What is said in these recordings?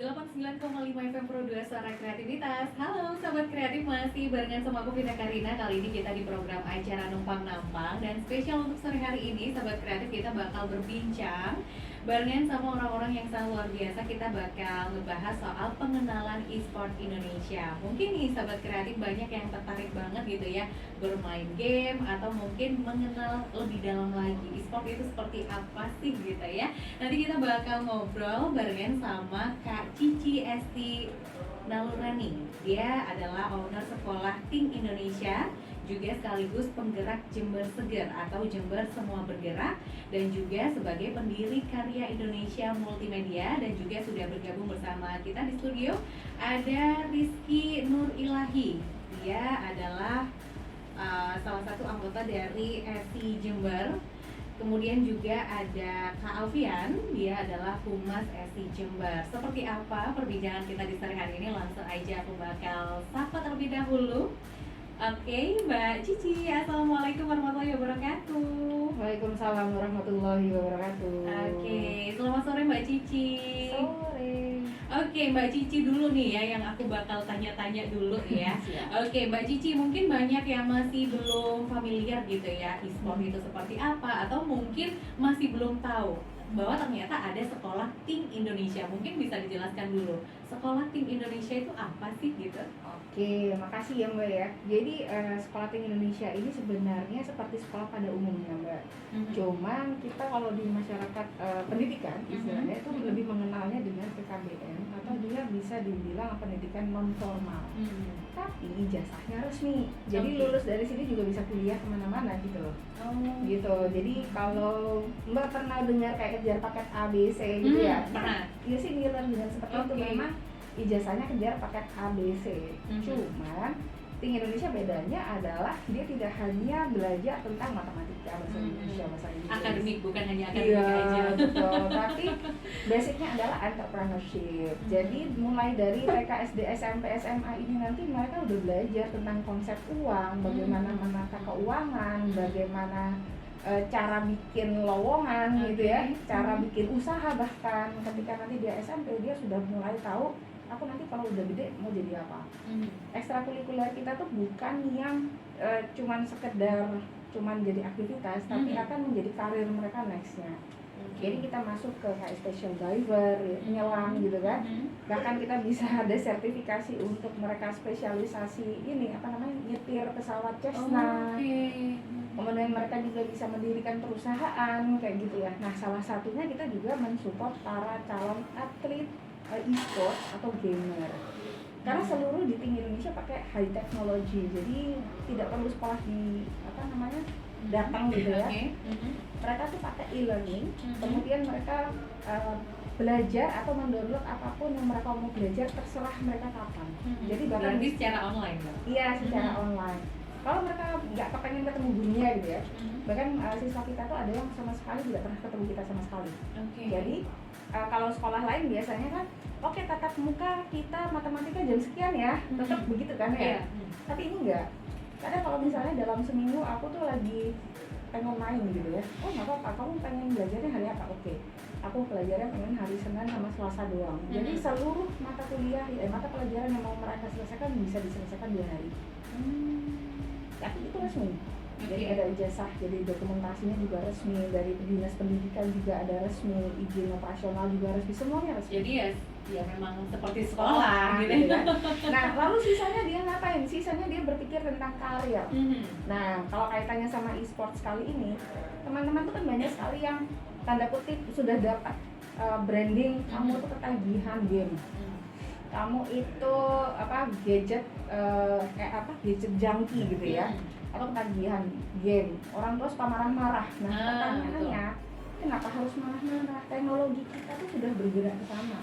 89,5 FM Pro 2 Suara Kreativitas. Halo Sobat Kreatif, masih barengan sama aku Vina Karina. Kali ini kita di program acara Numpang Nampang. Dan spesial untuk sore hari ini Sobat Kreatif, kita bakal berbincang barengan sama orang-orang yang sangat luar biasa. Kita bakal ngebahas soal pengenalan e-sport Indonesia. Mungkin nih Sobat Kreatif banyak yang tertarik banget gitu ya, bermain game atau mungkin mengenal lebih dalam lagi e-sport itu seperti apa sih gitu ya. Nanti kita bakal ngobrol barengan sama Kak Cici Esti Nalurani. Dia adalah owner sekolah Ting Indonesia, juga sekaligus penggerak Jember Seger atau Jember Semua Bergerak, dan juga sebagai pendiri Karya Indonesia Multimedia. Dan juga sudah bergabung bersama kita di studio ada Rizky Nur Ilahi. Dia adalah salah satu anggota dari SI Jember. Kemudian juga ada Kak Alfian, dia adalah Humas SI Jember. Seperti apa perbincangan kita di sore hari ini? Langsung aja aku bakal sapa terlebih dahulu. Oke, Mbak Cici, Assalamualaikum warahmatullahi wabarakatuh. Waalaikumsalam warahmatullahi wabarakatuh. Oke, selamat sore Mbak Cici. Sore. Oke, Mbak Cici dulu nih ya yang aku bakal tanya-tanya dulu ya. Oke, Mbak Cici, mungkin banyak yang masih belum familiar gitu ya e-sport itu seperti apa, atau mungkin masih belum tahu bahwa ternyata ada sekolah Ting Indonesia. Mungkin bisa dijelaskan dulu, sekolah Ting Indonesia itu apa sih gitu? Oke, makasih ya Mbak ya. Jadi sekolah Ting Indonesia ini sebenarnya seperti sekolah pada umumnya Mbak. Cuman kita kalau di masyarakat pendidikan istilahnya itu lebih mengenalnya dengan PKBM atau juga bisa dibilang pendidikan non formal. Tapi ijazahnya resmi. Jadi lulus dari sini juga bisa kuliah kemana-mana gitu loh. Gitu. Jadi kalau Mbak pernah dengar kayak kejar paket A, B, C gitu ya? Pernah. Iya sih, ngiler dengan seperti itu. Memang ijazahnya kejar paket A, B, C. Cuman Ting Indonesia bedanya adalah dia tidak hanya belajar tentang matematika, bahasa Indonesia, bahasa Inggris. Akademik, bukan hanya akademik aja. Iya, betul. Tapi basicnya adalah entrepreneurship. Jadi mulai dari TK, SD, SMP, SMA ini nanti mereka udah belajar tentang konsep uang, bagaimana menata keuangan, bagaimana cara bikin lowongan gitu ya, cara bikin usaha. Bahkan ketika nanti dia SMP dia sudah mulai tahu aku nanti kalau udah gede mau jadi apa. Ekstrakurikuler kita tuh bukan yang cuman sekedar cuman jadi aktivitas, tapi akan menjadi karir mereka nextnya. Jadi kita masuk ke kayak special diver, menyelam gitu kan. Bahkan kita bisa ada sertifikasi untuk mereka spesialisasi ini apa namanya, nyetir pesawat Cessna. Kemudian mereka juga bisa mendirikan perusahaan kayak gitu ya. Nah, salah satunya kita juga mensupport para calon atlet e-sport atau gamer. Karena seluruh di Ting Indonesia pakai high technology, jadi tidak perlu sekolah di apa namanya datang gitu ya. Mereka tuh pakai e-learning, kemudian mereka belajar atau mendownload apapun yang mereka mau belajar terserah mereka kapan. Jadi bahkan berarti secara online kan? Iya, secara online. Kalau mereka nggak kepengen ketemu gurunya gitu ya, bahkan siswa kita tuh ada yang sama sekali tidak pernah ketemu kita sama sekali. Jadi kalau sekolah lain biasanya kan, oke, tatap muka kita matematika jam sekian ya, tetap begitu kan ya. Tapi ini enggak. Kadang kalau misalnya dalam seminggu aku tuh lagi pengen main gitu ya, oh nggak apa-apa, kamu pengen belajarnya hari apa? Oke, aku belajarnya pengen hari Senin sama Selasa doang. Jadi seluruh mata kuliah, mata pelajaran yang mau mereka selesaikan bisa diselesaikan 2 hari. Tapi itu resmi. Jadi ada ijazah, jadi dokumentasinya juga resmi, dari dinas pendidikan juga ada resmi, izin operasional juga resmi, semuanya resmi. Jadi ya memang seperti sekolah gitu kan. Nah, lalu sisanya dia ngapain? Sisanya dia berpikir tentang karir. Nah, kalau kaitannya sama e-sport kali ini, teman-teman tuh kan banyak sekali yang tanda kutip sudah dapat branding, kamu tuh ketagihan game. Kamu itu gadget gadget junkie gitu ya, atau ketagihan game. Orang tua suka marah-marah. Nah, pertanyaannya, kenapa harus marah-marah? Teknologi kita tuh sudah bergerak ke sana.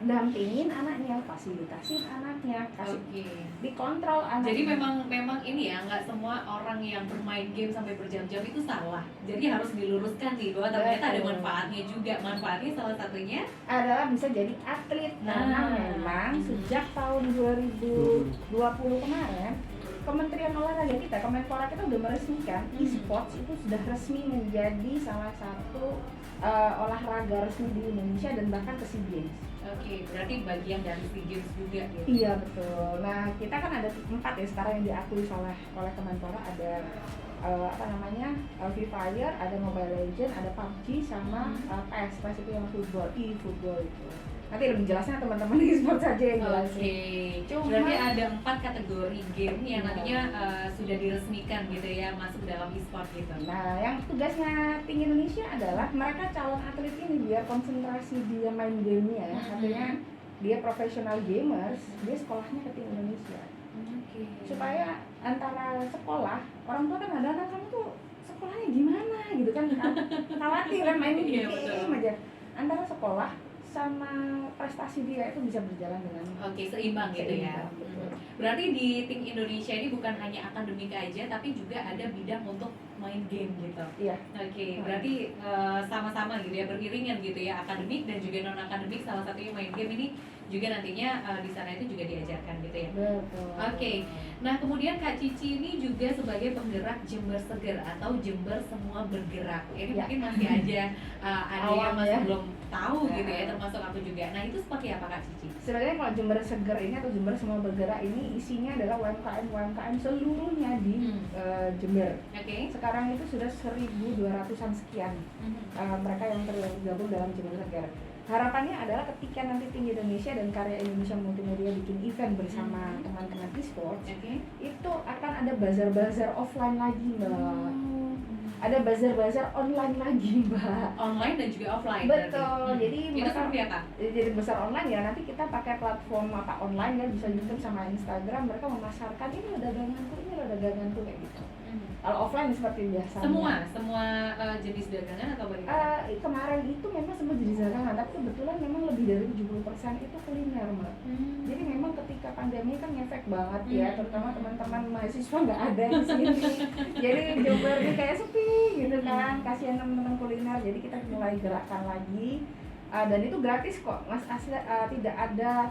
Dampingin anaknya, fasilitasin anaknya, kasih dikontrol anaknya. Jadi memang ini ya, nggak semua orang yang bermain game sampai berjam-jam itu salah. Jadi harus diluruskan nih bahwa ternyata ada manfaatnya juga. Manfaatnya salah satunya adalah bisa jadi atlet. Karena memang sejak tahun 2020 kemarin Kementerian Olahraga kita, Kemenpora kita udah meresmikan e-sports itu sudah resmi menjadi salah satu olahraga resmi di Indonesia dan bahkan ke SEA Games. Oke, berarti bagian dari SEA Games juga gitu. Iya betul. Nah kita kan ada 4 ya sekarang yang diakui oleh Kemenpora, ada Free Fire, ada Mobile Legends, ada PUBG sama PES itu yang e-football itu. Nanti lebih jelasnya teman-teman e-sport saja yang jelasin. Oke. Berarti ada 4 kategori game yang nantinya sudah diresmikan gitu ya, masuk dalam e-sport gitu. Nah, yang tugasnya Tim Indonesia adalah mereka calon atlet ini biar konsentrasi dia main gamenya ya. Artinya dia profesional gamers, dia sekolahnya ke Tim Indonesia. Supaya antara sekolah, orang tua kan ada anak kamu tuh sekolahnya gimana gitu kan, khawatir kan main game aja. Antara sekolah sama prestasi dia itu bisa berjalan dengan seimbang gitu ya. Betul. Berarti di Tim Indonesia ini bukan hanya akademik aja, tapi juga ada bidang untuk main game gitu. Iya. Oke, berarti sama-sama gitu ya, beriringan gitu ya, akademik dan juga non akademik, salah satunya main game ini juga nantinya di sana itu juga diajarkan gitu ya. Betul. Oke. Nah, kemudian Kak Cici ini juga sebagai penggerak Jember Seger atau Jember Semua Bergerak. Ini mungkin masih aja ada yang masih belum tahu gitu ya, termasuk aku juga. Nah, itu seperti apa Kak Cici? Sebenarnya kalau Jember Seger ini atau Jember Semua Bergerak ini isinya adalah UMKM seluruhnya di Jember. Oke. Sekarang itu sudah 1.200-an sekian mereka yang tergabung dalam Jember Seger. Harapannya adalah ketika nanti Tim Indonesia dan Karya Indonesia Multimedia bikin event bersama teman-teman e-sports, itu akan ada bazar-bazar offline lagi Mbak. Ada bazar-bazar online lagi Mbak. Online dan juga offline. Betul. Jadi itu seperti apa? Jadi besar online ya, nanti kita pakai platform online ya, bisa YouTube sama Instagram, mereka memasarkan ini loh daganganku, kayak gitu. Kalau offline seperti biasa. Semua jenis dagangan atau bagaimana? Kemarin itu memang semua jenis dagangan, tapi kebetulan memang lebih dari 70% itu kuliner Mbak. Jadi memang ketika pandemi kan ngefek banget ya, terutama teman-teman mahasiswa nggak ada di sini. Jadi Jember ini kayak sepi gitu kan, kasihan teman-teman kuliner. Jadi kita mulai gerakan lagi, dan itu gratis kok, Mas asli, tidak ada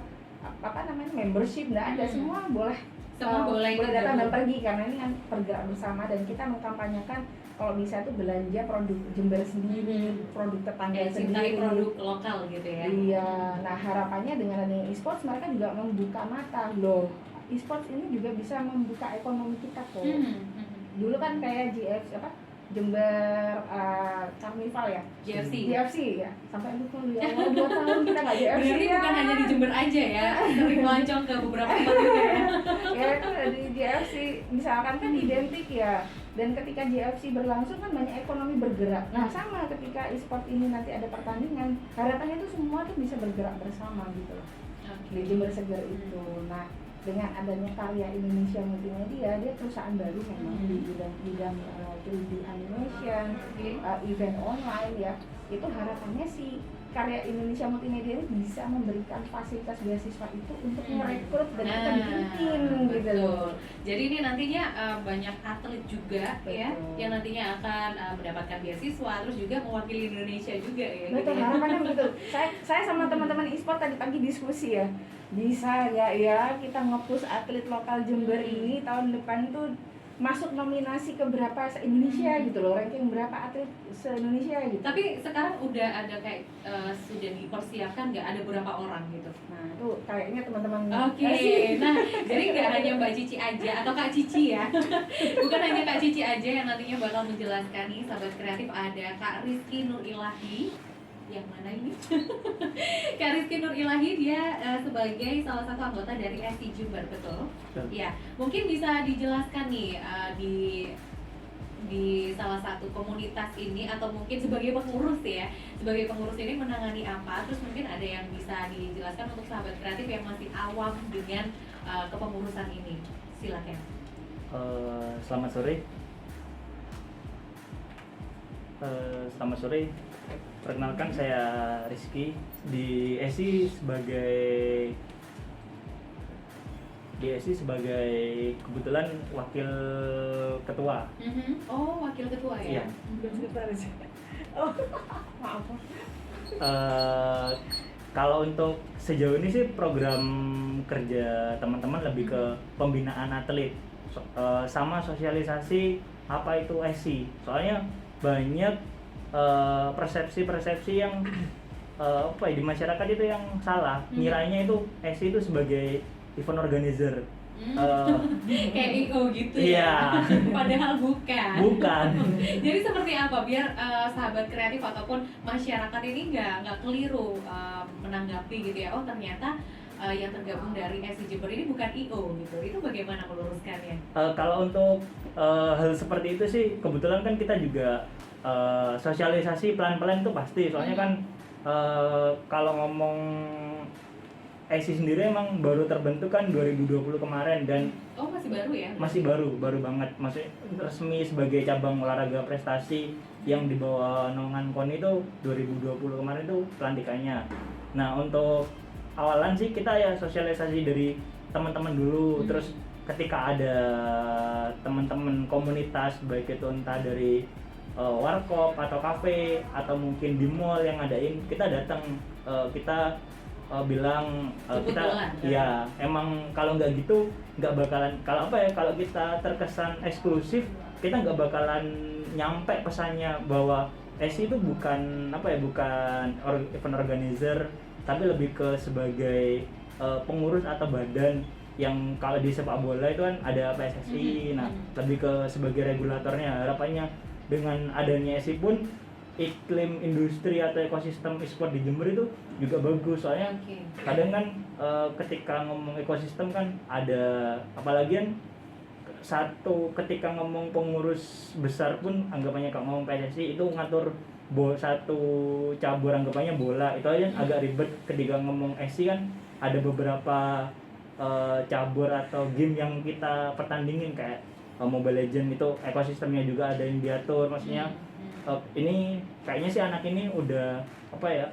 membership, nggak ada, semua boleh datang dan pergi karena ini kan pergerak bersama, dan kita mengkampanyekan kalau bisa tuh belanja produk Jember sendiri, produk tetangga sendiri, produk lokal gitu ya. Iya. Nah harapannya dengan adanya e-sports mereka juga membuka mata loh. E-sports ini juga bisa membuka ekonomi kita kok. Dulu kan kayak Jember Carnival ya, GFC ya, sampai lupa ya Allah 2 tahun kita nggak GFC. Berarti ya. bukan hanya di Jember aja ya, sering melancong ke beberapa tempat juga ya. Ya itu di GFC misalkan kan identik ya, dan ketika GFC berlangsung kan banyak ekonomi bergerak. Nah sama ketika e-sport ini nanti ada pertandingan, harapannya itu semua tuh bisa bergerak bersama gitu loh. Di Jember Seger itu. Nah dengan adanya Karya Indonesia Multimedia, dia perusahaan baru memang di bidang 3D animation, event online ya. Itu harapannya si Karya Indonesia Multimedia ini bisa memberikan fasilitas beasiswa itu untuk merekrut dan kita bikin tim gitu loh. Jadi ini nantinya banyak atlet juga ya yang nantinya akan mendapatkan beasiswa, terus juga mewakili Indonesia juga ya. Betul, gitu. harapannya begitu. Saya sama teman-teman e-sport tadi pagi diskusi ya, bisa nggak ya kita nge-push atlet lokal Jember ini tahun depan tuh masuk nominasi ke berapa se-Indonesia gitu loh, ranking berapa atlet se-Indonesia gitu. Tapi sekarang udah ada kayak sudah dipersiapkan nggak, ada berapa orang gitu? Nah itu kayaknya teman-teman. Oke. Nah jadi nggak hanya Mbak Cici aja atau Kak Cici ya, bukan hanya Kak Cici aja yang nantinya bakal menjelaskan nih sahabat kreatif, ada Kak Rizky Nur Ilahi. Yang mana ini? Kak Rizky Nur Ilahi, dia sebagai salah satu anggota dari SC Jember, betul? Ya, mungkin bisa dijelaskan nih di salah satu komunitas ini, atau mungkin sebagai pengurus ya, sebagai pengurus ini menangani apa? Terus mungkin ada yang bisa dijelaskan untuk sahabat kreatif yang masih awam dengan kepengurusan ini. Silakan. Selamat sore. Perkenalkan saya Rizky di SI sebagai kebetulan wakil ketua. Oh, wakil ketua ya? Iya. Sekretaris. Oh, maaf. Kalau untuk sejauh ini sih program kerja teman-teman lebih ke pembinaan atlet, sama sosialisasi apa itu SI. Soalnya banyak persepsi-persepsi yang apa ya, di masyarakat itu yang salah, ngiranya itu SI itu sebagai event organizer. Kayak IO gitu Iya. ya. Padahal bukan. Bukan. Jadi seperti apa biar sahabat kreatif ataupun masyarakat ini nggak keliru menanggapi gitu ya. Oh ternyata yang tergabung dari SI Jember ini bukan IO gitu. Itu bagaimana meluruskannya? Kalau untuk hal seperti itu sih kebetulan kan kita juga sosialisasi pelan-pelan itu pasti. Soalnya kan kalau ngomong SI sendiri emang baru terbentuk kan 2020 kemarin dan Masih baru ya? masih baru banget, masih resmi sebagai cabang olahraga prestasi yang di bawah naungan KONI itu 2020 kemarin itu pelantikannya. Nah untuk awalan sih kita ya sosialisasi dari teman-teman dulu, terus ketika ada teman-teman komunitas baik itu entah dari warkop atau kafe atau mungkin di mall yang ngadain, kita datang, kita bilang kita bola, ya emang kalau nggak gitu nggak bakalan, kalau apa ya, kalau kita terkesan eksklusif kita nggak bakalan nyampe pesannya bahwa SI itu bukan apa ya, bukan event organizer tapi lebih ke sebagai pengurus atau badan yang kalau di sepak bola itu kan ada PSSI. Nah lebih ke sebagai regulatornya. Harapannya dengan adanya SI pun iklim industri atau ekosistem e-sport di Jember itu juga bagus. Soalnya kadang kan ketika ngomong ekosistem kan ada, apalagi kan satu ketika ngomong pengurus besar pun anggapannya kalau ngomong PSSI itu ngatur satu cabur anggapannya bola itu aja agak ribet. Ketika ngomong SI kan ada beberapa cabur atau game yang kita pertandingin kayak Mobile Legends, itu ekosistemnya juga ada yang diatur. Maksudnya ini kayaknya sih anak ini udah apa ya,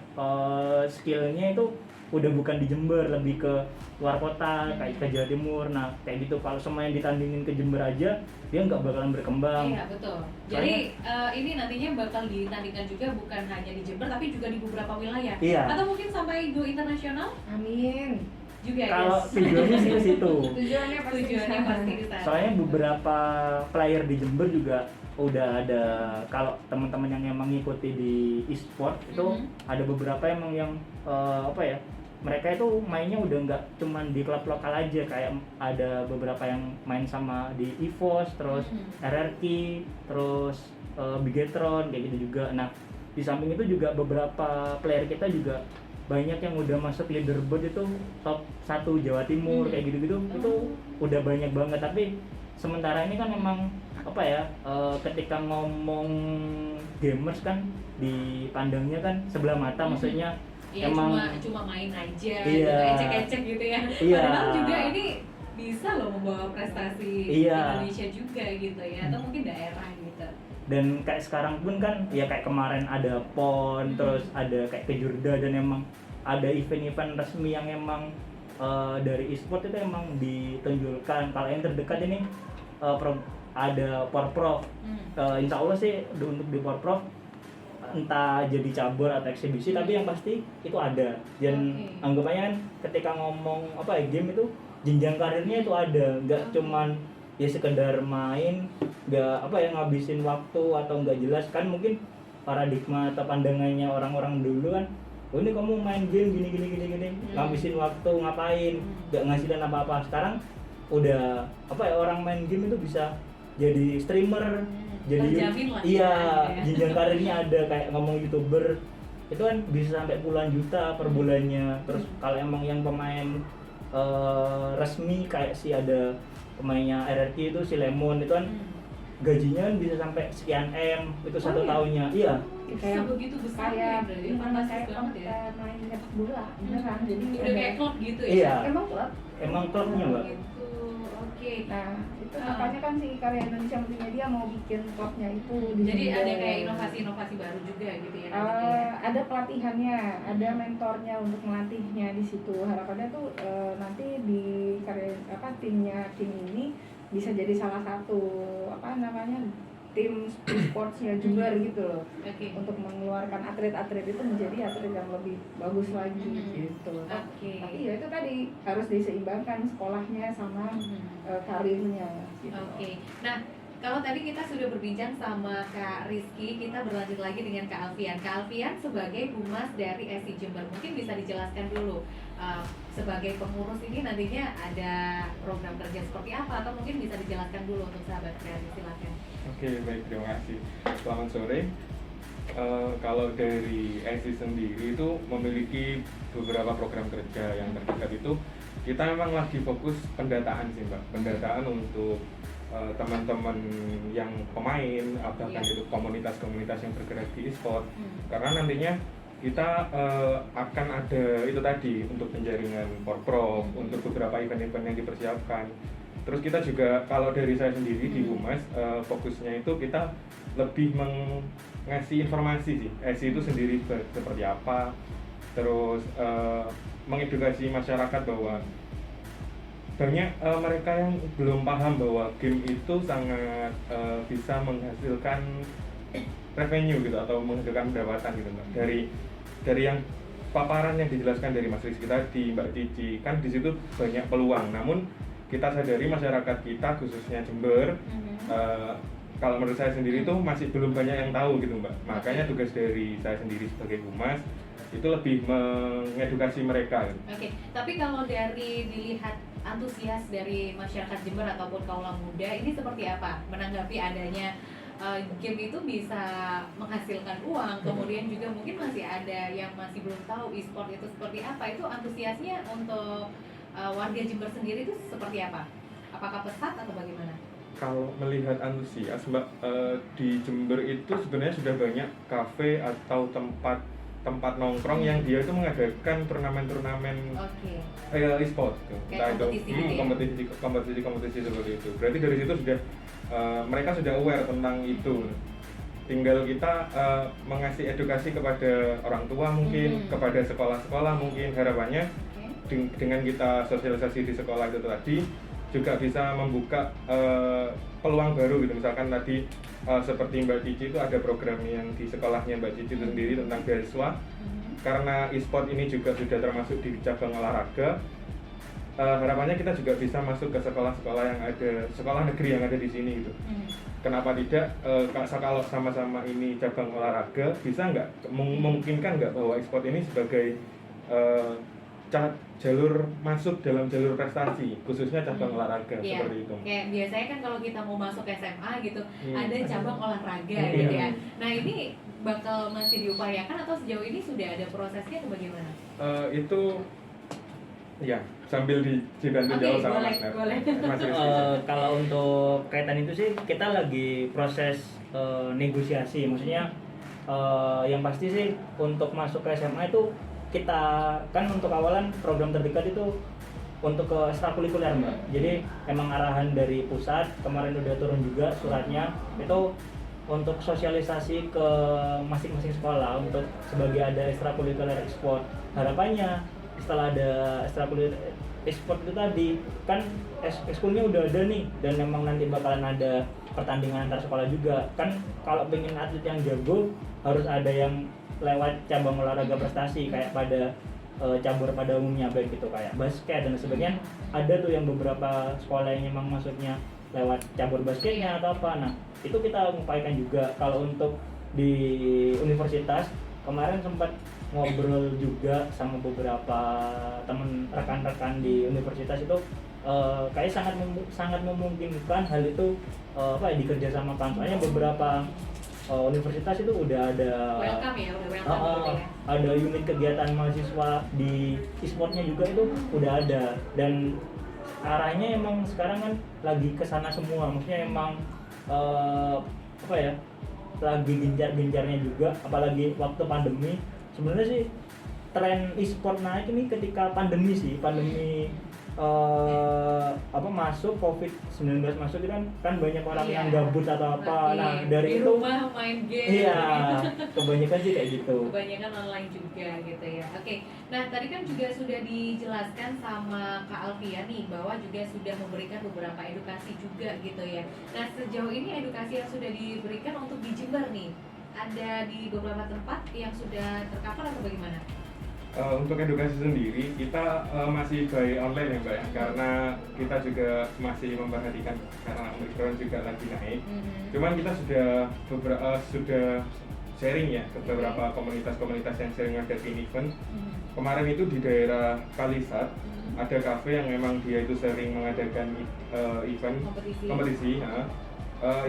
skillnya itu udah bukan di Jember, lebih ke luar kota kayak ke Jawa Timur. Nah kayak gitu, kalau semua yang ditandingin ke Jember aja dia nggak bakalan berkembang. Iya betul. Jadi ini nantinya bakal ditandingkan juga bukan hanya di Jember tapi juga di beberapa wilayah. Iya. Atau mungkin sampai go internasional Amin. juga ya. Kalau tujuannya sih ke situ. Tujuannya pasti Tujuannya kesana. pasti ke sana. Soalnya beberapa player di Jember juga udah ada, kalau teman-teman yang emang ngikuti di e-sport itu ada beberapa emang yang apa ya, mereka itu mainnya udah nggak cuman di klub lokal aja, kayak ada beberapa yang main sama di EVOS, terus RRQ, terus Bigetron kayak gitu juga. Nah di samping itu juga beberapa player kita juga banyak yang udah masuk leaderboard itu top 1 Jawa Timur kayak gitu-gitu. Itu udah banyak banget. Tapi sementara ini kan emang apa ya, ketika ngomong gamers kan dipandangnya kan sebelah mata, maksudnya Iya, emang cuma main aja iya, gitu, ecek-ecek gitu ya. Iya. Padahal juga ini bisa loh membawa prestasi Iya. Indonesia juga gitu ya, atau mungkin daerah gitu. Dan kayak sekarang pun kan ya kayak kemarin ada PON, terus ada kayak Kejurda, dan emang ada event-event resmi yang emang dari e-sport itu emang ditunjukkan. Kalau yang terdekat ini ada Porprov. Insya Allah sih untuk di Porprov entah jadi cabur atau eksibisi, tapi yang pasti itu ada. Dan anggapannya kan ketika ngomong apa ya, game itu jenjang karirnya itu ada, nggak cuman ya sekedar main, nggak apa ya ngabisin waktu atau nggak jelas kan. Mungkin paradigma atau pandangannya orang-orang dulu kan, oh ini kamu main game gini ngabisin waktu ngapain, nggak ngasilin apa-apa. Sekarang udah apa ya, orang main game itu bisa jadi streamer, jadi terjamin lah iya, ya. jenjang karirnya ada. Kayak ngomong YouTuber itu kan bisa sampai puluhan juta per bulannya. Terus kalau emang yang pemain resmi kayak si ada pemainnya RRQ itu si Lemon itu kan gajinya kan bisa sampai sekian M itu satu tahunnya. Iya. Kayak Begitu besar ya, berarti fantastis banget ya. kayak main sepak bola beneran. Jadi Udah kayak klub gitu ya. Iya. emang Klubnya Mbak. Gitu. Oke. Nah itu makanya kan si Karya Indonesia Multimedia mau bikin klubnya itu di Jadi Jember. ada kayak inovasi-inovasi baru juga gitu ya nantinya. Ada pelatihannya, ada mentornya untuk melatihnya di situ. Harapannya tuh nanti di karya timnya tim ini bisa jadi salah satu tim sportsnya Jember gitu loh. Oke. Untuk mengeluarkan atlet-atlet itu menjadi atlet yang lebih bagus lagi gitu. Oke. Tapi ya itu tadi harus diseimbangkan sekolahnya sama karirnya gitu. Oke. Nah, Kalau tadi kita sudah berbincang sama Kak Rizky, kita berlanjut lagi dengan Kak Alfian. Kak Alfian sebagai humas dari SI Jember, mungkin bisa dijelaskan dulu sebagai pengurus ini nantinya ada program kerja seperti apa, atau mungkin bisa dijelaskan dulu untuk sahabat kreatif, silakan. Oke, baik, terima kasih. Selamat sore. Kalau dari SI sendiri itu memiliki beberapa program kerja yang terdekat itu kita memang lagi fokus pendataan sih Mbak, pendataan untuk teman-teman yang pemain, bahkan itu komunitas-komunitas yang bergerak di e-sport. Karena nantinya kita akan ada itu tadi untuk penjaringan porprov, untuk beberapa event-event yang dipersiapkan. Terus kita juga kalau dari saya sendiri di Humas fokusnya itu kita lebih ngasih informasi sih, SI itu sendiri seperti apa, terus mengedukasi masyarakat bahwa banyak mereka yang belum paham bahwa game itu sangat bisa menghasilkan revenue gitu atau menghasilkan pendapatan gitu Mbak. Dari yang paparan yang dijelaskan dari Mas Rizky tadi, Mbak Cici, kan di situ banyak peluang. Namun kita sadari masyarakat kita khususnya Jember kalau menurut saya sendiri itu masih belum banyak yang tahu gitu Mbak. Makanya tugas dari saya sendiri sebagai humas itu lebih mengedukasi mereka. Oke, tapi kalau dari dilihat antusias dari masyarakat Jember ataupun kaula muda ini seperti apa menanggapi adanya game itu bisa menghasilkan uang, kemudian juga mungkin masih ada yang masih belum tahu e-sport itu seperti apa, itu antusiasnya untuk warga Jember sendiri itu seperti apa? Apakah pesat atau bagaimana? Kalau melihat antusias Mbak, di Jember itu sebenarnya sudah banyak kafe atau tempat nongkrong yang dia itu mengadakan turnamen-turnamen e-sport gitu. Kayak kompetisi seperti itu. Berarti dari situ sudah mereka sudah aware tentang itu. Tinggal kita mengasih edukasi kepada orang tua mungkin, kepada sekolah-sekolah mungkin. Harapannya dengan kita sosialisasi di sekolah itu tadi juga bisa membuka peluang baru gitu. Misalkan tadi seperti Mbak Cici itu ada program yang di sekolahnya Mbak Cici itu sendiri tentang beasiswa. Karena e-sport ini juga sudah termasuk di cabang olahraga, harapannya kita juga bisa masuk ke sekolah-sekolah yang ada, sekolah negeri yang ada di sini gitu. Kenapa tidak kalau sama-sama ini cabang olahraga, bisa nggak memungkinkan nggak bahwa e-sport ini sebagai jalur masuk dalam jalur prestasi, khususnya cabang olahraga seperti itu. Kayak biasanya kan kalau kita mau masuk SMA gitu, ada cabang olahraga gitu ya. Nah ini bakal masih diupayakan atau sejauh ini sudah ada prosesnya atau bagaimana? Itu ya sambil dibantu jauh sama Mas Ner. Mas Rizky. Kalau untuk kaitan itu sih kita lagi proses negosiasi, maksudnya yang pasti sih untuk masuk ke SMA itu kita kan untuk awalan program terdekat itu untuk ke ekstrakurikuler Mbak. Jadi emang arahan dari pusat kemarin udah turun juga suratnya itu untuk sosialisasi ke masing-masing sekolah untuk sebagai ada ekstrakurikuler e-sport. Harapannya setelah ada ekstrakurikuler e-sport itu tadi kan ekskulnya udah ada nih dan memang nanti bakalan ada pertandingan antar sekolah juga. Kan kalau pengen atlet yang jago harus ada yang lewat cabang olahraga prestasi kayak pada cabur pada umumnya baik itu kayak basket dan sebagainya. Ada tuh yang beberapa sekolah yang memang masuknya lewat cabur basketnya atau apa. Nah itu kita mengupayakan juga. Kalau untuk di universitas kemarin sempat ngobrol juga sama beberapa teman rekan-rekan di universitas itu kayak sangat memungkinkan hal itu dikerja sama kan. Soalnya beberapa universitas itu udah ada welcome gitu ya. Ada unit kegiatan mahasiswa di e-sportnya juga itu udah ada dan arahnya emang sekarang kan lagi kesana semua, maksudnya emang lagi gencar-gencarnya juga, apalagi waktu pandemi. Sebenarnya sih tren e-sport naik ini ketika pandemi masuk COVID-19 masuk itu kan banyak orang yang gabut atau apa. Nah dari di itu rumah main game. Iya, kebanyakan sih kayak gitu. Kebanyakan online juga gitu ya. Oke. Nah, tadi kan juga sudah dijelaskan sama Kak Alfian nih bahwa juga sudah memberikan beberapa edukasi juga gitu ya. Nah, sejauh ini edukasi yang sudah diberikan untuk di Jember nih, ada di beberapa tempat yang sudah tercover atau bagaimana? Untuk edukasi sendiri kita masih by online ya Mbak ya, karena kita juga masih memperhatikan karena Omicron juga lagi naik. Cuman kita sudah sharing ya ke beberapa komunitas-komunitas yang sering ngadain event. Kemarin itu di daerah Kalisat ada kafe yang memang dia itu sering mengadakan event kompetisi.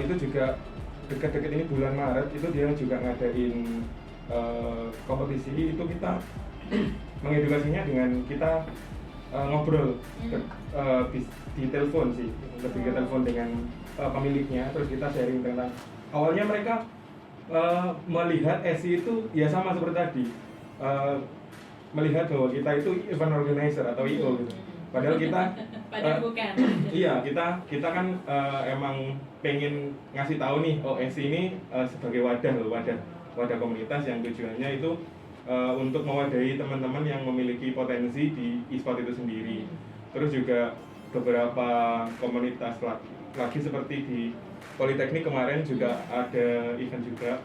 Itu juga dekat-dekat ini bulan Maret itu dia juga ngadain kompetisi. Itu kita mengedukasinya dengan kita ngobrol di telepon sih, lebih ke telepon dengan pemiliknya, terus kita sharing tentang awalnya mereka melihat SI itu ya sama seperti tadi, melihat bahwa kita itu event organizer atau IO gitu. Padahal kita bukan. Iya, kita kan emang pengen ngasih tahu nih, oh SI ini sebagai wadah komunitas yang tujuannya itu untuk mewadahi teman-teman yang memiliki potensi di e-sport itu sendiri. Terus juga beberapa komunitas lagi seperti di Politeknik kemarin juga ada event juga.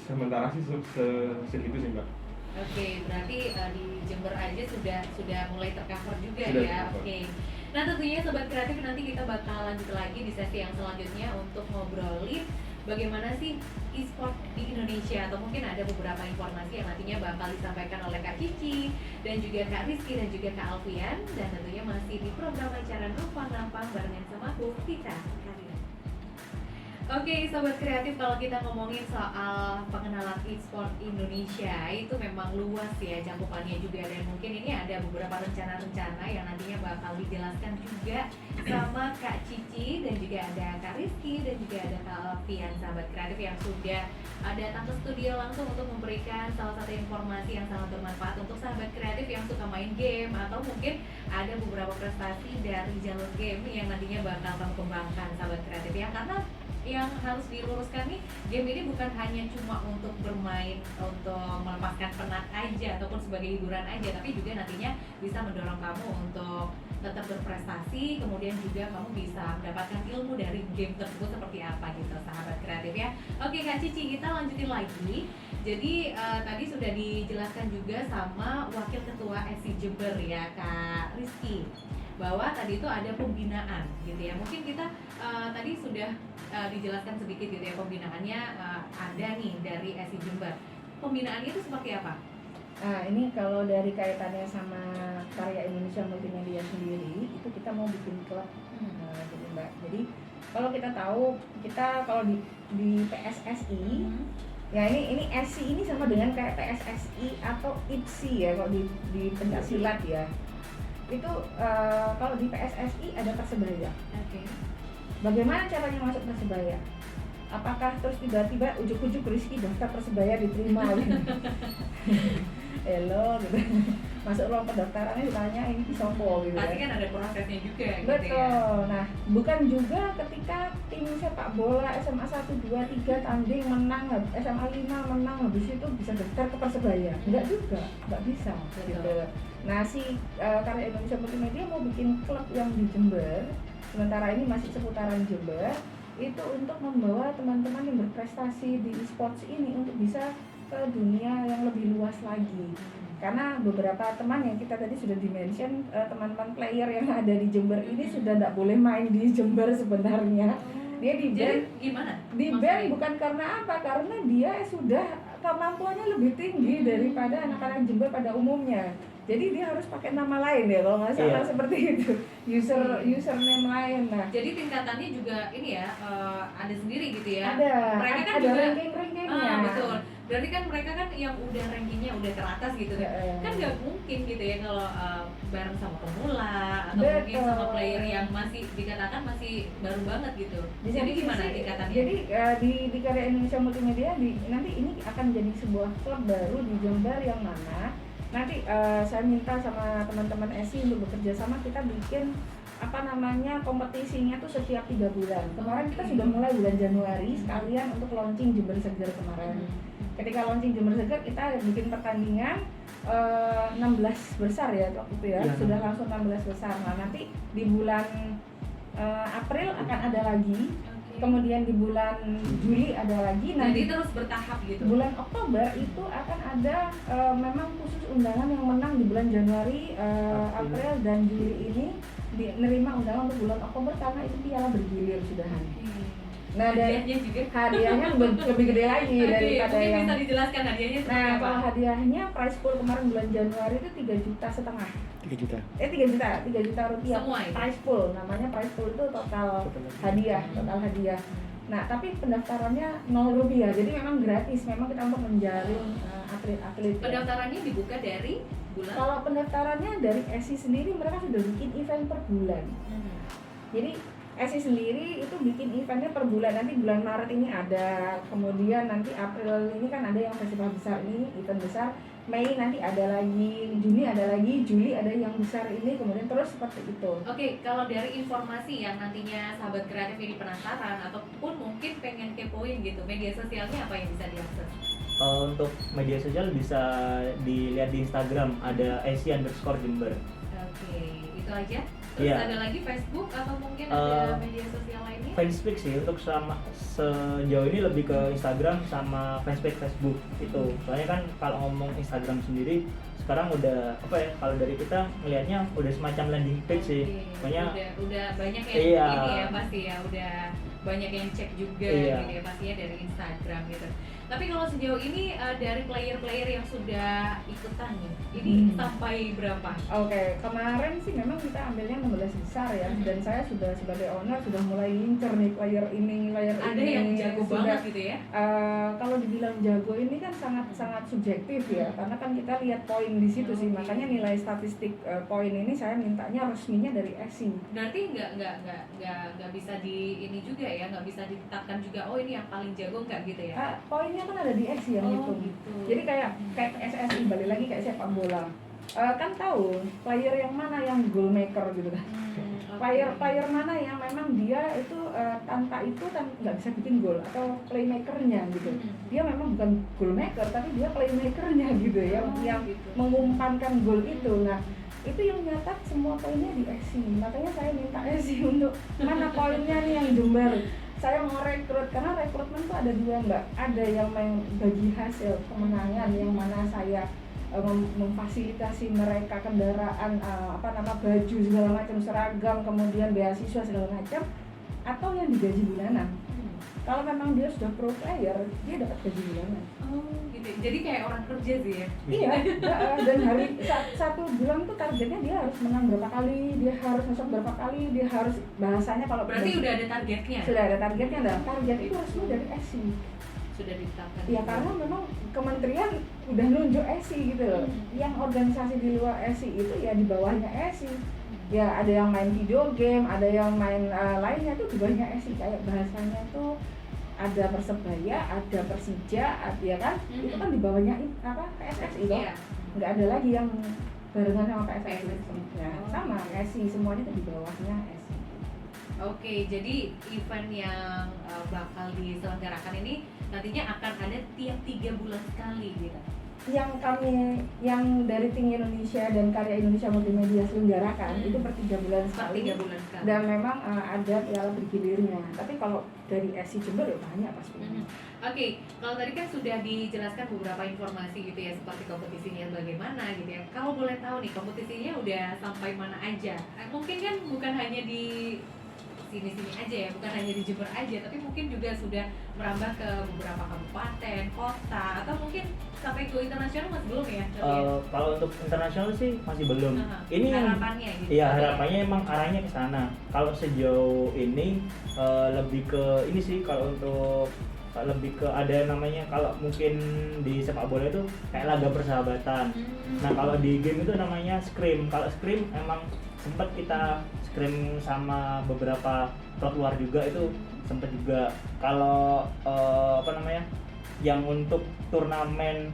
Sementara sih segitu sih Mbak. Oke, berarti di Jember aja sudah mulai tercover juga Sudah ya. tercover. Oke. Nah tentunya Sobat Kreatif nanti kita bakal lanjut lagi di sesi yang selanjutnya untuk ngobrolin bagaimana sih e-sport di Indonesia, atau mungkin ada beberapa informasi yang nantinya bakal disampaikan oleh Kak Cici dan juga Kak Rizky dan juga Kak Alfian, dan tentunya masih di program acara Numpang-Nampang barengan sama aku Vita Karina. Oke, Sobat Kreatif, kalau kita ngomongin soal pengenalan e-sport Indonesia itu memang luas ya cakupannya juga, dan mungkin ini ada beberapa rencana-rencana yang nantinya bakal dijelaskan juga sama Kak Cici, dan juga ada Kak Rizky dan juga ada Kak Alfian, Sahabat Kreatif yang sudah datang ke studio langsung untuk memberikan salah satu informasi yang sangat bermanfaat untuk sahabat kreatif yang suka main game, atau mungkin ada beberapa prestasi dari jalur game yang nantinya bakal kamu kembangkan sahabat kreatif ya. Karena yang harus diluruskan nih, game ini bukan hanya cuma untuk bermain, untuk melepaskan penat aja ataupun sebagai hiburan aja, tapi juga nantinya bisa mendorong kamu untuk tetap berprestasi, kemudian juga kamu bisa mendapatkan ilmu dari game tersebut seperti apa gitu sahabat kreatif ya. Oke Kak Cici, kita lanjutin lagi. Jadi tadi sudah dijelaskan juga sama Wakil Ketua SI Jember ya Kak Rizky, bahwa tadi itu ada pembinaan gitu ya. Mungkin kita tadi sudah dijelaskan sedikit gitu ya, pembinaannya ada nih dari SI Jember. Pembinaannya itu seperti apa? Nah ini kalau dari kaitannya sama Karya Indonesia Multimedia sendiri, itu kita mau bikin klub gitu Mbak. Jadi kalau kita tahu, kita kalau di PSSI, ya ini SI ini sama dengan kayak PSSI atau ITSI ya kalau di pencaksilat ya. Itu kalau di PSSI ada Persebaya. Oke. Bagaimana caranya masuk Persebaya? Apakah terus tiba-tiba ujuk-ujuk Rizky daftar Persebaya diterima gitu? Hello gitu. Masuk ruang pendaftarannya ditanya ini Sopo gitu. Pasti kan ada prosesnya juga gitu ya. Betul. Nah, bukan juga ketika tim sepak bola SMA 1 2 3 tanding menang, SMA 5 menang, habis itu bisa daftar ke Persebaya. Enggak juga, enggak bisa gitu. Nah, si Karya Indonesia Multimedia mau bikin klub yang di Jember. Sementara ini masih seputaran Jember, itu untuk membawa teman-teman yang berprestasi di e-sports ini untuk bisa ke dunia yang lebih luas lagi. Karena beberapa teman yang kita tadi sudah dimention, teman-teman player yang ada di Jember ini sudah tidak boleh main di Jember sebenarnya. Dia di ban. Gimana? Di ban bukan karena apa? Karena dia sudah kemampuannya lebih tinggi daripada anak-anak Jember pada umumnya. Jadi dia harus pakai nama lain ya kalau nggak salah seperti itu, username lain. Nah, jadi tingkatannya juga ini ya, ada sendiri gitu ya. Mereka kan ada juga ranking-rankingnya. Betul. Berarti kan mereka kan yang udah rankingnya udah teratas gitu kan nggak mungkin gitu ya kalau bareng sama pemula atau mungkin sama player yang masih dikatakan masih baru banget gitu. Jadi gimana tingkatannya? Jadi di Karya Indonesia Multimedia nanti ini akan jadi sebuah klub baru di Jember yang mana nanti saya minta sama teman-teman SI untuk bekerja sama, kita bikin kompetisinya tuh setiap 3 bulan. Kemarin kita sudah mulai bulan Januari sekalian untuk launching Jember Seger kemarin. Ketika launching Jember Seger kita bikin pertandingan 16 besar ya waktu itu ya, sudah langsung 16 besar. Nah nanti di bulan April akan ada lagi kemudian di bulan Juli ada lagi, Jadi nanti terus bertahap gitu. bulan Oktober itu akan ada memang khusus undangan yang menang di bulan Januari, April dan Juli ini nerima undangan untuk bulan Oktober karena itu piala bergilir sudah. Nah, dan Hadiahnya juga. hadiahnya lebih gede lagi Oke, daripada mungkin yang bisa dijelaskan hadiahnya seperti Nah, apa? kalau hadiahnya prize pool kemarin bulan Januari itu 3,5 juta. 3 juta. 3 juta rupiah. Semua itu? Prize pool, namanya prize pool itu total hadiah, Nah, tapi pendaftarannya 0 rupiah, jadi memang gratis. Memang kita untuk menjaring atlet-atlet. Pendaftarannya dibuka dari bulan. Kalau pendaftarannya dari ESI sendiri, mereka sudah bikin event per bulan. Jadi ESI sendiri itu bikin eventnya per bulan. Nanti bulan Maret ini ada, kemudian nanti April ini kan ada yang festival besar ini, event besar. Mei nanti ada lagi, Juni ada lagi, Juli ada yang besar ini, kemudian terus seperti itu. Oke, kalau dari informasi yang nantinya sahabat kreatif ini penasaran ataupun mungkin pengen kepoin gitu, media sosialnya apa yang bisa diakses? Untuk media sosial bisa dilihat di Instagram, ada @esi_Jember. Oke, itu aja. Terus Iya. ada lagi Facebook atau mungkin ada media sosial lainnya? Fanspage sih untuk sejauh ini lebih ke Instagram sama fanspage Facebook itu. Soalnya kan kalau ngomong Instagram sendiri sekarang udah apa ya, kalau dari kita melihatnya udah semacam landing page sih. Oke, Pokoknya udah banyak yang Iya. ini ya pasti ya, udah banyak yang cek juga Iya. gitu ya pastinya dari Instagram gitu. Tapi kalau sejauh ini dari player-player yang sudah ikutan nih, ini sampai berapa? Oke, kemarin sih memang kita ambilnya 16 besar ya, dan saya sudah sebagai owner sudah mulai ngincer nih player ini. Ada yang jago Sudah, banget gitu ya? kalau dibilang jago ini kan sangat subjektif ya, karena kan kita lihat poin di situ sih, Oke. makanya nilai statistik poin ini saya mintanya resminya dari ESI. Berarti nggak bisa di ini juga ya, nggak bisa ditetapkan juga oh ini yang paling jago nggak gitu ya? Poinnya kan ada di ESI yang Oh, hitung. gitu. Jadi kayak SSI, balik lagi kayak sepak bola. Kan tahu player yang mana yang goal maker gitu kan. Player mana yang memang dia itu tanpa itu nggak bisa bikin gol, atau playmakernya gitu. Dia memang bukan goal maker tapi dia playmakernya gitu ya, yang gitu. mengumpankan gol itu. Nah, itu yang nyatat semua poinnya di ESI. Makanya saya minta ESI untuk mana poinnya nih yang Jember. Saya mau rekrut, karena rekrutmen tuh ada dua mbak. Ada yang bagi hasil kemenangan, yang mana saya memfasilitasi mereka kendaraan, baju segala macam, seragam, kemudian beasiswa segala macam, atau yang digaji bulanan. Kalau memang dia sudah pro player, dia dapat gaji bulanan. Oh gitu. Jadi kayak orang kerja sih ya? Iya, dan satu bulan tuh targetnya dia harus menang berapa kali, dia harus masuk berapa kali, dia harus bahasanya kalau Berarti udah ada targetnya? sudah ada targetnya. Dan target itu resmi dari ESI. Sudah ditetapkan? Ya karena memang kementerian udah nunjuk ESI gitu loh. Yang organisasi di luar ESI itu ya di bawahnya ESI. Ya ada yang main video game, ada yang main lainnya tuh di bawahnya ESI. Kayak bahasanya tuh ada Persebaya, ada Persija, ya kan? Itu kan di bawahnya PSSI loh. Iya. Nggak ada lagi yang barengan sama PSSI. PSSI. Ya, sama ESI, semuanya tuh di bawahnya ESI. Oke, jadi event yang bakal diselenggarakan ini nantinya akan ada tiap 3 bulan sekali gitu. Yang dari Think Indonesia dan Karya Indonesia Multimedia selenggarakan itu per 3 bulan Per sekali. 3 bulan sekali. Dan memang ada piala bergilirnya. Tapi kalau dari ESI Jember ya banyak pasti. Oke, kalau tadi kan sudah dijelaskan beberapa informasi gitu ya, seperti kompetisinya bagaimana gitu ya. Kalau boleh tahu nih, kompetisinya udah sampai mana aja? Mungkin kan bukan hanya di sini-sini aja ya, bukan hanya di Jember aja, tapi mungkin juga sudah merambah ke beberapa kabupaten, kota, atau mungkin sampai ke internasional masih belum ya? Kalau untuk internasional sih masih belum. Ini harapannya gitu. Iya, harapannya emang arahnya ke sana. Kalau sejauh ini lebih ke ini sih, kalau untuk lebih ke ada namanya, kalau mungkin di sepak bola itu kayak laga persahabatan. Nah, kalau di game itu namanya scrim. Kalau scrim emang sempat kita scrim sama beberapa klub luar juga, itu sempat juga. Kalau yang untuk turnamen,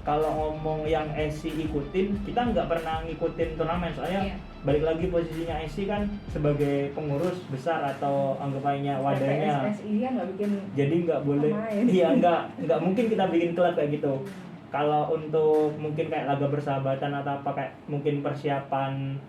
kalau ngomong yang ESI ikutin, kita nggak pernah ngikutin turnamen, soalnya balik lagi posisinya ESI kan sebagai pengurus besar atau anggapannya wadahnya. PSSI kan nggak bikin. Jadi nggak boleh, iya nggak mungkin kita bikin klub kayak gitu. Kalau untuk mungkin kayak laga persahabatan atau apa, kayak mungkin persiapan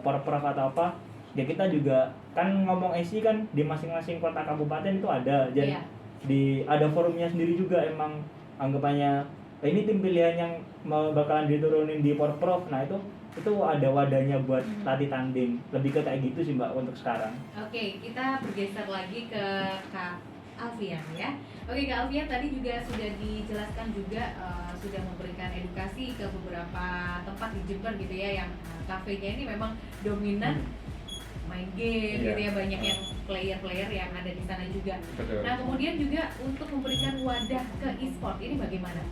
porprov atau apa, ya kita juga kan ngomong SI kan di masing-masing kota kabupaten itu ada, jadi Iya. ada forumnya sendiri juga emang anggapannya ini tim pilihan yang mau bakalan diturunin di Porprov. Nah itu ada wadahnya buat latih tanding, lebih ke kayak gitu sih Mbak untuk sekarang. Oke, kita bergeser lagi ke Kak Alfian ya. Oke, Kak Alfian tadi juga sudah dijelaskan juga sudah memberikan edukasi ke beberapa tempat di Jember gitu ya, yang kafenya ini memang dominan main game Iya. gitu ya, banyak yang player-player yang ada di sana juga. Betul. Nah, kemudian juga untuk memberikan wadah ke e-sport ini bagaimana?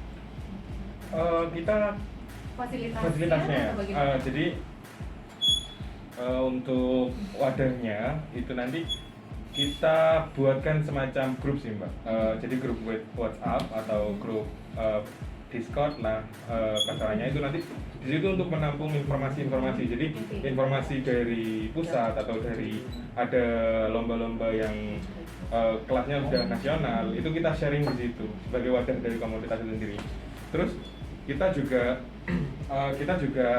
Kita fasilitasnya atau bagaimana? jadi untuk wadahnya itu nanti kita buatkan semacam grup sih Mbak. Jadi grup WhatsApp atau grup Discord lah kasarannya itu nanti di situ untuk menampung informasi-informasi. Jadi informasi dari pusat atau dari ada lomba-lomba yang kelasnya sudah nasional itu kita sharing di situ sebagai wadah dari komunitas itu sendiri. Terus kita juga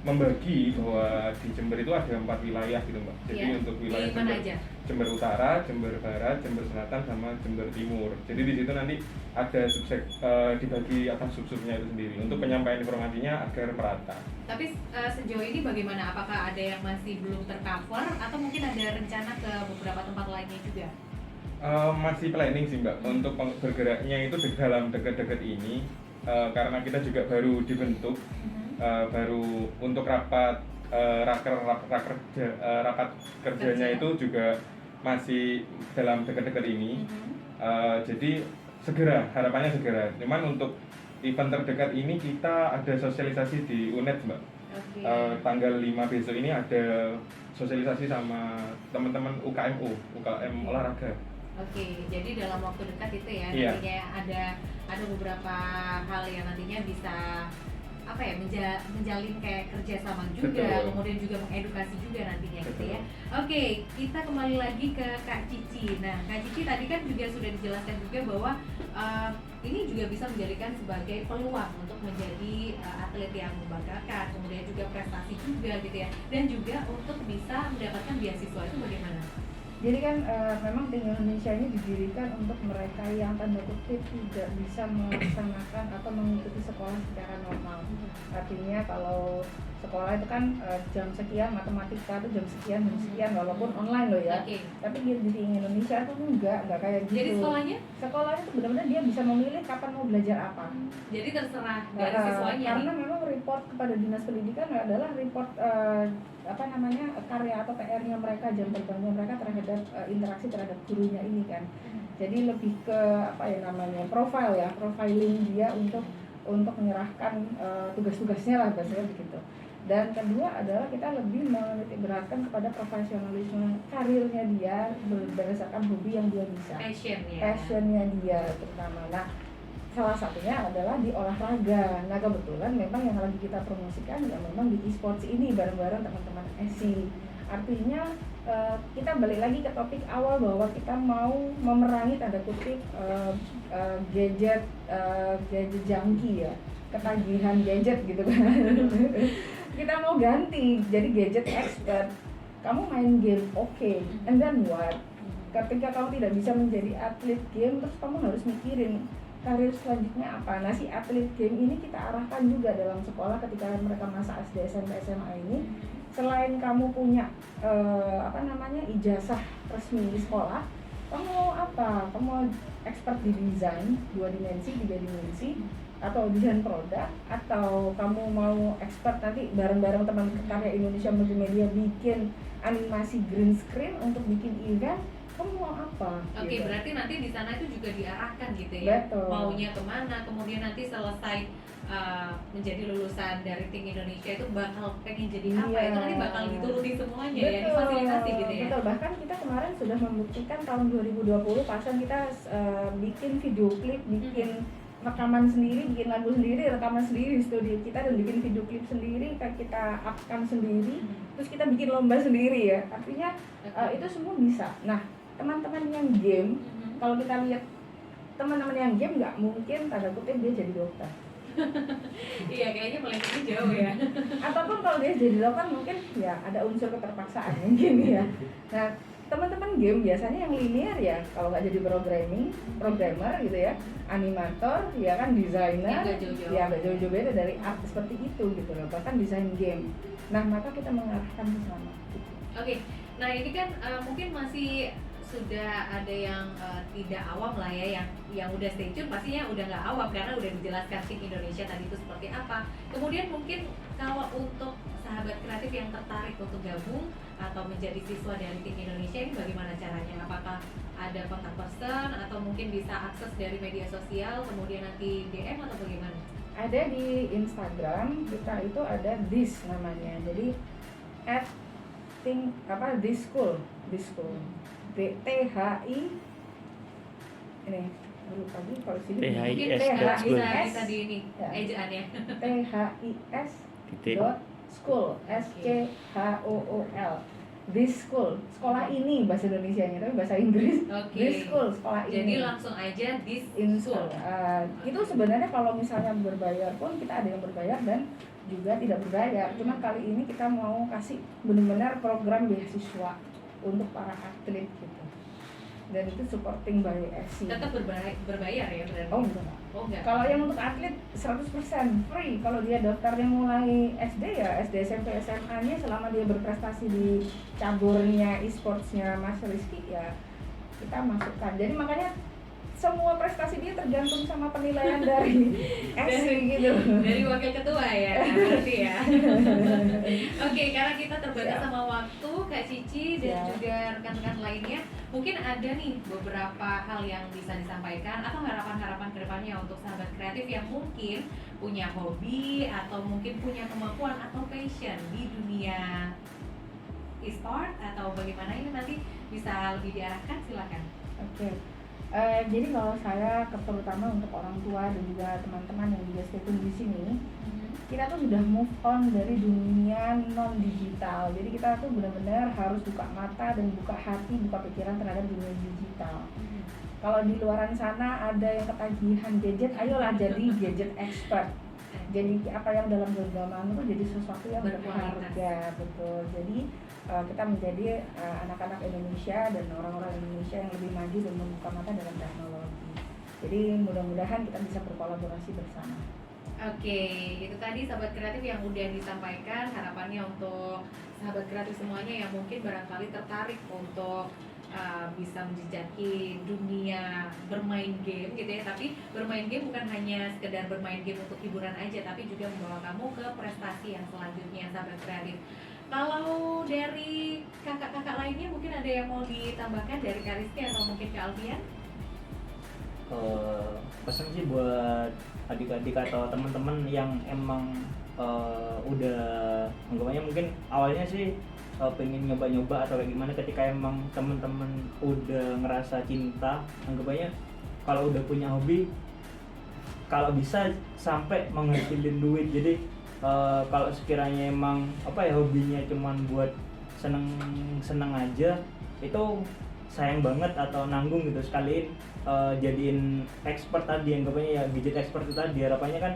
membagi bahwa di Jember itu ada 4 wilayah gitu Mbak. Jadi Iya. untuk wilayah Di mana aja? Jember Utara, Jember Barat, Jember Selatan, sama Jember Timur. Jadi di situ nanti ada dibagi atas sub-subnya itu sendiri untuk penyampaian informasinya agar merata. Tapi sejauh ini bagaimana? Apakah ada yang masih belum tercover atau mungkin ada rencana ke beberapa tempat lainnya juga? Masih planning sih Mbak untuk bergeraknya itu di dalam dekat-dekat ini karena kita juga baru dibentuk, baru untuk rapat kerjanya itu juga masih dalam dekat-dekat ini. Jadi harapannya segera. Cuman untuk event terdekat ini kita ada sosialisasi di UNED Mbak. Oke. Tanggal 5 besok ini ada sosialisasi sama teman-teman UKM olahraga. Oke, jadi dalam waktu dekat itu ya Iya. nantinya ada beberapa hal yang nantinya bisa apa ya menjalin kayak kerjasama juga, Betul. kemudian juga mengedukasi juga nantinya gitu Betul. ya. Oke, kita kembali lagi ke Kak Cici. Nah, Kak Cici tadi kan juga sudah dijelaskan juga bahwa ini juga bisa menjadikan sebagai peluang untuk menjadi atlet yang membanggakan, kemudian juga prestasi juga gitu ya, dan juga untuk bisa mendapatkan beasiswa itu bagaimana? Jadi kan memang tim Indonesia ini didirikan untuk mereka yang tanda kutip tidak bisa melaksanakan atau mengikuti sekolah secara normal. Artinya kalau sekolah itu kan jam sekian matematika itu jam sekian walaupun online loh ya. Oke. Tapi di tim Indonesia tuh enggak kayak gitu. Jadi sekolahnya tuh benar-benar dia bisa memilih kapan mau belajar apa. Jadi terserah dari siswanya Karena nih. memang report kepada dinas pendidikan adalah report karya atau PR-nya mereka, jam terbangnya mereka terhadap interaksi terhadap gurunya ini kan. Jadi lebih ke profiling dia untuk menyerahkan tugas-tugasnya lah bahasanya begitu. Dan kedua adalah kita lebih menitik beratkan kepada profesionalisme karirnya dia berdasarkan hobi yang dia bisa, passionnya dia terutama. Nah, salah satunya adalah di olahraga. Nah, kebetulan memang yang lagi kita promosikan ya memang di e-sports ini bareng-bareng teman-teman SI. Artinya kita balik lagi ke topik awal bahwa kita mau memerangi tanda kutip gadget junkie ya, ketagihan gadget gitu kan. Kita mau ganti jadi gadget expert. Kamu main game oke, and then what? Ketika kamu tidak bisa menjadi atlet game, terus kamu harus mikirin karir selanjutnya apa. Nah, si atlet game ini kita arahkan juga dalam sekolah ketika mereka masa SD, SMP, SMA ini. Selain kamu punya ijazah resmi di sekolah, kamu mau apa? Kamu mau expert di desain 2 dimensi, 3 dimensi, atau desain produk, atau kamu mau expert nanti bareng-bareng teman karya Indonesia Multimedia bikin animasi green screen untuk bikin event, kamu mau apa? Oke, gitu. berarti nanti di sana itu juga diarahkan gitu ya. Betul. Maunya kemana, kemudian nanti selesai menjadi lulusan dari tim Indonesia itu bakal pengen jadi apa, Iya. itu nanti bakal dituruti semuanya ya, Betul, difasilitasi gitu ya. betul. Bahkan kita kemarin sudah membuktikan tahun 2020 pasan kita bikin video klip, bikin rekaman sendiri, bikin lagu sendiri, rekaman sendiri di studio kita, dan bikin video klip sendiri, kita up-kan sendiri, terus kita bikin lomba sendiri ya. Artinya itu semua bisa. Nah, teman-teman yang game, kalau kita lihat teman-teman yang game nggak mungkin tanda kutip dia jadi dokter. Iya, kayaknya melencengnya jauh ya. Ataupun kalau dia jadi kan mungkin ya ada unsur keterpaksaan mungkin ya. Nah, teman-teman game biasanya yang linear ya, kalau nggak jadi programmer gitu ya, animator, ya kan desainer, Nggak jauh-jauh. ya nggak jauh-jauh beda dari art seperti itu gitu loh, bahkan desain game. Nah, maka kita mengarahkan ke sana. Gitu. Oke, nah ini kan mungkin masih sudah ada yang tidak awam lah ya, yang udah stay tune pastinya udah nggak awam karena udah dijelaskan Think Indonesia tadi itu seperti apa. Kemudian mungkin kalau untuk sahabat kreatif yang tertarik untuk gabung atau menjadi siswa dari Think Indonesia ini bagaimana caranya? Apakah ada kontak person atau mungkin bisa akses dari media sosial kemudian nanti DM atau bagaimana? Ada di Instagram kita itu ada this namanya, jadi this school THI ini lupa lagi kalau sini THI. Mungkin THIS bisa School. bisa di ini Ya. ejaannya. THIS Titik. school SCHOOL this school, sekolah ini bahasa Indonesianya, tapi bahasa Inggris Oke. this school, sekolah Jadi ini langsung aja di in school. school. Itu sebenarnya kalau misalnya berbayar pun kita ada yang berbayar dan juga tidak berbayar. Cuma kali ini kita mau kasih benar-benar program beasiswa untuk para atlet gitu. Dan itu supporting by SI. Tetap berbayar ya berarti? Oh enggak. Oh enggak. Kalau yang untuk atlet 100% free. Kalau dia daftarnya mulai SD ya SD, SMP, SMA-nya selama dia berprestasi di caburnya e-sportsnya Mas Rizky ya kita masukkan. Jadi makanya semua prestasi dia tergantung sama penilaian dari SI gitu. Dari wakil ketua ya berarti ya. Oke, karena kita terbatas Siap. sama waktu Kak Cici dan Siap. juga rekan-rekan lainnya, mungkin ada nih beberapa hal yang bisa disampaikan atau harapan-harapan kedepannya untuk sahabat kreatif yang mungkin punya hobi atau mungkin punya kemampuan atau passion di dunia e-sport atau bagaimana ini nanti bisa lebih diarahkan, silakan. Oke. Jadi kalau saya terutama untuk orang tua dan juga teman-teman yang juga stay tune di sini, kita tuh sudah move on dari dunia non digital. Jadi kita tuh benar-benar harus buka mata dan buka hati, buka pikiran terhadap dunia digital. Kalau di luaran sana ada yang ketagihan gadget, ayolah jadi gadget expert. Jadi apa yang dalam genggaman itu jadi sesuatu yang Berkualitas. berharga, betul. Jadi kita menjadi anak-anak Indonesia dan orang-orang Indonesia yang lebih maju dan membuka mata dalam teknologi. Jadi mudah-mudahan kita bisa berkolaborasi bersama. Oke, itu tadi sahabat kreatif yang udah disampaikan harapannya untuk sahabat kreatif semuanya yang mungkin barangkali tertarik untuk bisa menjejaki dunia bermain game gitu ya. Tapi bermain game bukan hanya sekedar bermain game untuk hiburan aja, tapi juga membawa kamu ke prestasi yang selanjutnya sahabat kreatif. Kalau dari kakak-kakak lainnya mungkin ada yang mau ditambahkan dari Kak Rizky atau mungkin Kak Alfian? Pesan sih buat adik-adik atau teman-teman yang emang udah anggapannya mungkin awalnya sih pengen nyoba-nyoba atau kayak gimana, ketika emang teman-teman udah ngerasa cinta, anggapannya kalau udah punya hobi kalau bisa sampai menghasilin duit. Jadi kalau sekiranya emang hobinya cuman buat seneng aja, itu sayang banget atau nanggung gitu. Sekaliin jadiin expert tadi, anggapannya ya gadget expert itu tadi, harapannya kan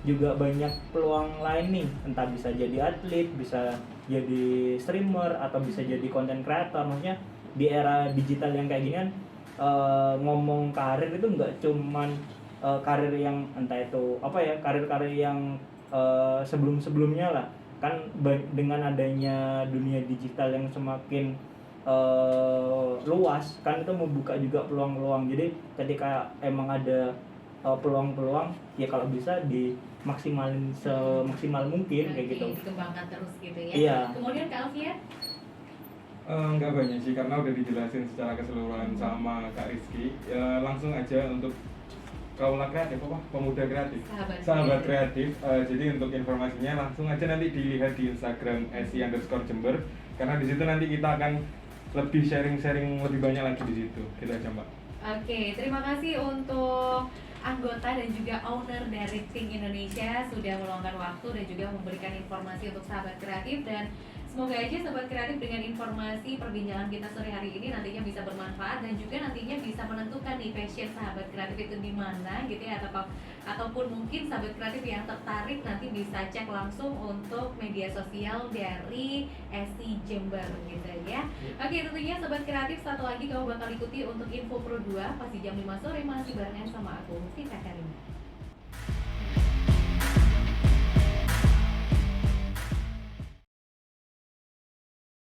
juga banyak peluang lain nih, entah bisa jadi atlet, bisa jadi streamer, atau bisa jadi content creator. Maksudnya di era digital yang kayak gini kan ngomong karir itu nggak cuman karir yang entah itu karir-karir yang sebelum-sebelumnya lah kan. Dengan adanya dunia digital yang semakin luas kan, itu membuka juga peluang-peluang. Jadi ketika emang ada peluang-peluang ya kalau bisa dimaksimalin semaksimal mungkin kayak gitu. Dikembangkan terus gitu ya. Iya. Kemudian Kak Alfian? Enggak banyak sih, karena udah dijelasin secara keseluruhan sama Kak Rizky. Langsung aja untuk Kaula Kreatif pemuda kreatif, sahabat kreatif. Jadi untuk informasinya langsung aja nanti dilihat di Instagram @si_Jember, karena di situ nanti kita akan lebih sharing lebih banyak lagi di situ. Gitu aja Mbak. Oke, terima kasih untuk anggota dan juga owner dari Think Indonesia sudah meluangkan waktu dan juga memberikan informasi untuk sahabat kreatif. Dan Semoga aja sobat kreatif dengan informasi perbincangan kita sore hari ini nantinya bisa bermanfaat dan juga nantinya bisa menentukan nih passion sahabat kreatif itu di mana gitu ya, ataupun mungkin sahabat kreatif yang tertarik nanti bisa cek langsung untuk media sosial dari SI Jember gitu ya. Oke, tentunya sobat kreatif satu lagi kamu bakal ikuti untuk info Pro 2 pasti jam 5 sore masih barengan sama aku Vita Karina.